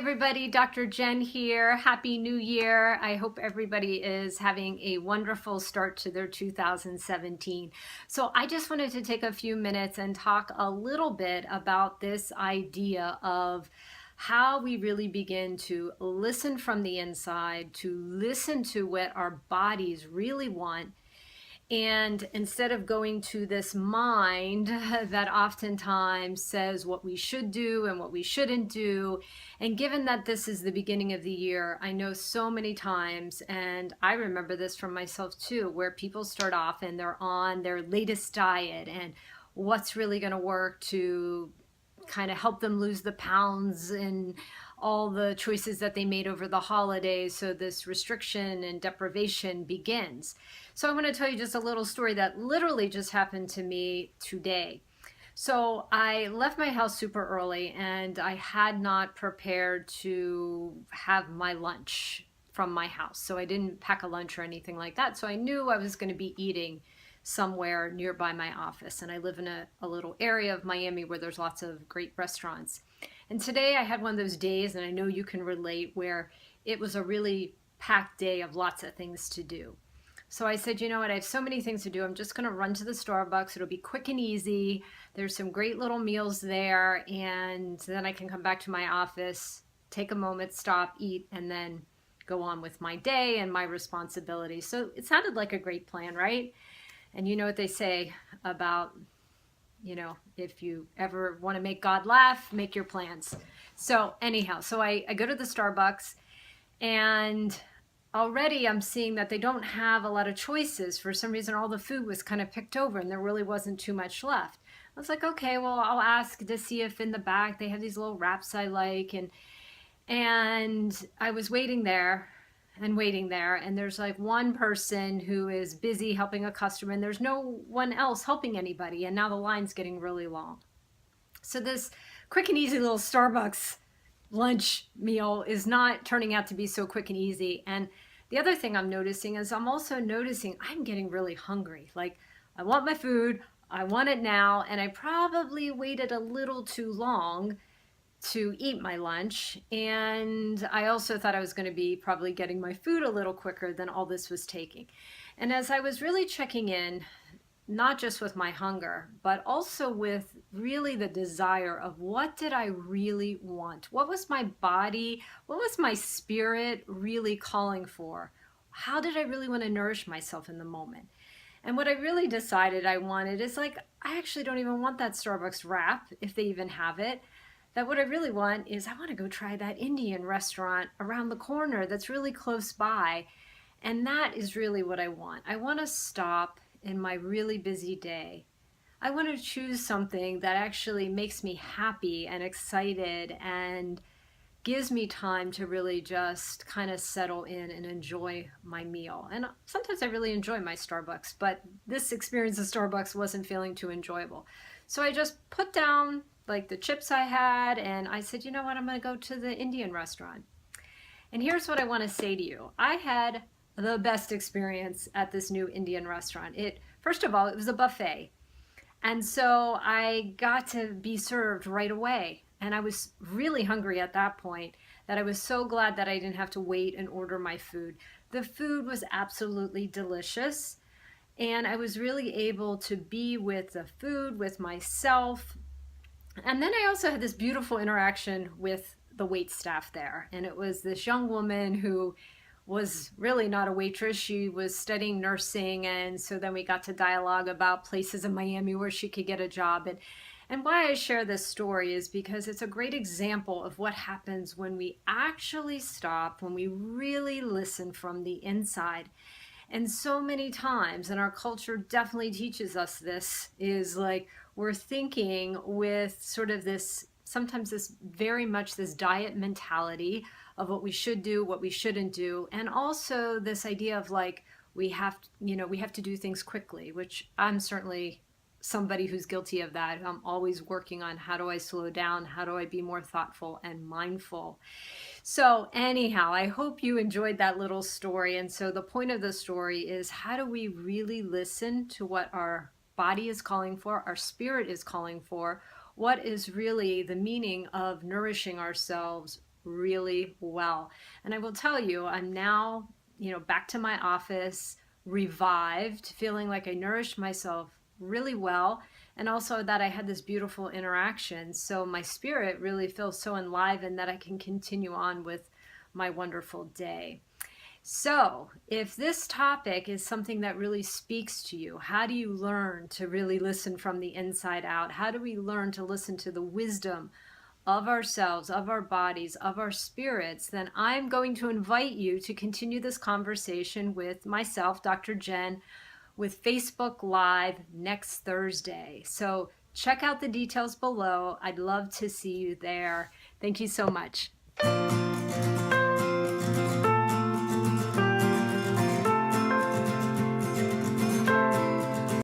everybody, Dr. Jen here. Happy New Year. I hope everybody is having a wonderful start to their 2017. So I just wanted to take a few minutes and talk a little bit about this idea of how we really begin to listen from the inside, to listen to what our bodies really want, and instead of going to this mind that oftentimes says what we should do and what we shouldn't do, and given that this is the beginning of the year, I know so many times, and I remember this from myself too, where people start off and they're on their latest diet and what's really going to work to kind of help them lose the pounds and all the choices that they made over the holidays. So this restriction and deprivation begins. So I want to tell you just a little story that literally just happened to me today. So I left my house super early and I had not prepared to have my lunch from my house. So I didn't pack a lunch or anything like that. So I knew I was going to be eating somewhere nearby my office. And I live in a little area of Miami where there's lots of great restaurants. And today I had one of those days, and I know you can relate, where it was a really packed day of lots of things to do. So I said, you know what, I have so many things to do. I'm just going to run to the Starbucks. It'll be quick and easy. There's some great little meals there. And then I can come back to my office, take a moment, stop, eat, and then go on with my day and my responsibilities. So it sounded like a great plan, right? And you know what they say about, if you ever want to make God laugh, make your plans. So anyhow, so I go to the Starbucks, and already I'm seeing that they don't have a lot of choices. For some reason, all the food was kind of picked over and there really wasn't too much left. I was like, okay, well, I'll ask to see if in the back they have these little wraps I like. And I was waiting there, and there's like one person who is busy helping a customer, and there's no one else helping anybody, and now the line's getting really long. So this quick and easy little Starbucks lunch meal is not turning out to be so quick and easy. And the other thing I'm noticing is I'm also noticing I'm getting really hungry. Like, I want my food, I want it now, and I probably waited a little too long to eat my lunch. And I also thought I was going to be probably getting my food a little quicker than all this was taking. And as I was really checking in, not just with my hunger, but also with really the desire of what did I really want? What was my body, what was my spirit really calling for? How did I really want to nourish myself in the moment? And what I really decided I wanted is, like, I actually don't even want that Starbucks wrap, if they even have it. That what I really want is, I want to go try that Indian restaurant around the corner that's really close by. And that is really what I want. I want to stop in my really busy day. I want to choose something that actually makes me happy and excited and gives me time to really just kind of settle in and enjoy my meal. And sometimes I really enjoy my Starbucks, but this experience of Starbucks wasn't feeling too enjoyable. So I just put down like the chips I had, and I said, you know what, I'm going to go to the Indian restaurant. And here's what I want to say to you. I had the best experience at this new Indian restaurant. First of all, it was a buffet. And so I got to be served right away. And I was really hungry at that point, that I was so glad that I didn't have to wait and order my food. The food was absolutely delicious. And I was really able to be with the food, with myself. And then I also had this beautiful interaction with the wait staff there. And it was this young woman who was really not a waitress. She was studying nursing. And so then we got to dialogue about places in Miami where she could get a job. And why I share this story is because it's a great example of what happens when we actually stop, when we really listen from the inside. And so many times, and our culture definitely teaches us this, is like we're thinking with sort of this, sometimes this very much this diet mentality of what we should do, what we shouldn't do. And also this idea of like, we have to do things quickly, which I'm certainly somebody who's guilty of that. I'm always working on, how do I slow down? How do I be more thoughtful and mindful? So anyhow, I hope you enjoyed that little story. And so the point of the story is, how do we really listen to what our body is calling for, our spirit is calling for? What is really the meaning of nourishing ourselves really well. And I will tell you, I'm now, back to my office, revived, feeling like I nourished myself really well, and also that I had this beautiful interaction. So my spirit really feels so enlivened that I can continue on with my wonderful day. So, if this topic is something that really speaks to you, how do you learn to really listen from the inside out? How do we learn to listen to the wisdom of ourselves, of our bodies, of our spirits? Then I'm going to invite you to continue this conversation with myself, Dr. Jen, with Facebook Live next Thursday. So, check out the details below. I'd love to see you there. Thank you so much.